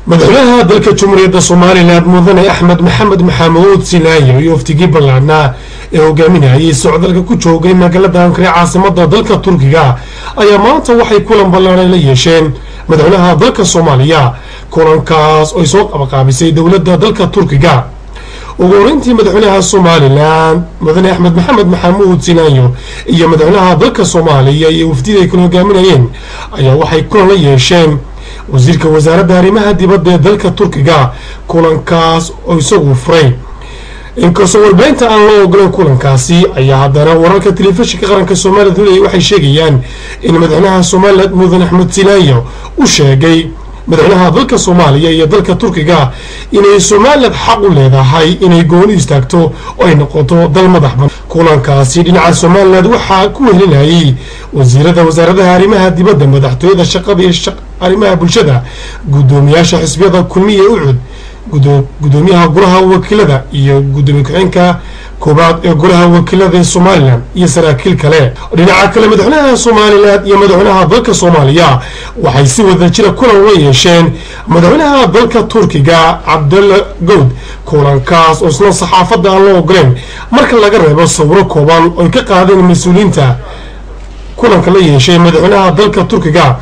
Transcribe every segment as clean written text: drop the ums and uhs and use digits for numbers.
madaxweynaha dalka Jamhuuriyadda Soomaaliland mudane Axmed Maxamed Maxamuud Sinaayo iyo wafdigii ballaadhnaa ee hogaaminayay socdaalka ku joogay magaalada Ankara caasimadda dalka Turkiga ayaa maanta waxay kulan ballaaran la yeesheen madaxweynaha dalka Soomaaliya kulankaas oo soo qabanqaabisay dowladda dalka Turkiga ugu horeyntii madaxweynaha Soomaaliland mudane Axmed Maxamed Maxamuud Sinaayo iyo madaxweynaha dalka Soomaaliya iyo wafdigii ay hogaaminayeen ayaa waxay kulan la yeesheen wasiirka wasaaradda arrimaha dibadda ee dalka Turkiga kulankaas oo isagu furay inkastoo warbaahinta aan loo ogolaan kulankaasi ayaa haddana wararka telefishinka qaranka Soomaaliya waxay sheegayaan in madaxweynaha Soomaaliland mudane Axmed Sinaayo uu sheegay madaxweynaha dalka Soomaaliya iyo dalka Turkiga inay Soomaaliland xaq u leedahay inay gooni istaagto oo ay noqoto dal madax bannaan kulankaasi dhinaca Soomaaliland waxaa ku wehelinayay wasiirada wasaaradda arrimaha dibadda madaxtooyada shaqada iyo arrimaha bulshada gudoomiyaasha xisbiyada kulmiye ucud gudoomiyaha golaha wakiilada iyo gudoomiye ku-xigeenka koobaad ee golaha wakiilada ee Soomaaliland iyo saraakiil kale dhinaca kale madaxweynaha Soomaaliland iyo madaxweynaha dalka Soomaaliya waxay si wada jira kulan la yeesheen madaxweynaha dalka Turkiga Abdullah Gül kulankaas oo isna saxaafadda aan loo ogolaan marka laga reebo sawiro kooban oo ka qaadeen mas'uuliyiinta kulanka la yeeshay madaxweynaha dalka Turkiga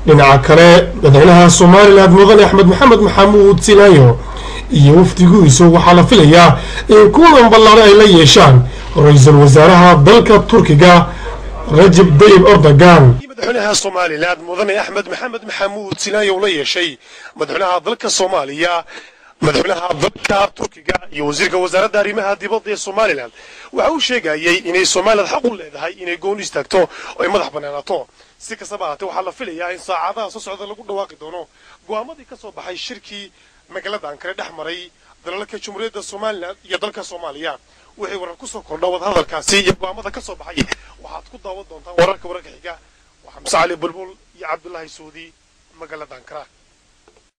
dhinaca kale madaxweynaha Soomaaliland mudane Axmed Maxamed Maxamuud Sinaayo iyo wafdigiisu waxaa la filayaa in kulan ballaaran ay la yeeshaan ra'iisul wasaaraha dalka Turkiga Recep Tayyip Erdogan madaxweynaha Soomaaliland mudane Axmed Maxamed Maxamuud Sinaayo la yeeshay madaxweynaha dalka Soomaaliya madaxweynaha dalka Turkiga iyo wasiirka wasaaradda arrimaha dibadda ee Soomaaliland waxa uu sheegayay inay Soomaaliland xaq u leedahay inay gooni istaagto oo ay madax bannaanaato si kastaba ha ahaatee waxaa la filayaa in saacadaha soo socda lagu dhawaaqi doono go'aamadii ka soo baxay shirkii magaalada Ankara dhex maray dalalka Jamhuuriyadda Soomaaliland iyo dalka Soomaaliya wixii warar ku soo kordha wada hadalkaasi iyo go'aamada ka soo baxay waxaad ku daawan doontaan wararka xiga waxaan Musa Ali Bulbul iyo Cabdullaahi Suudi magaalada Ankara.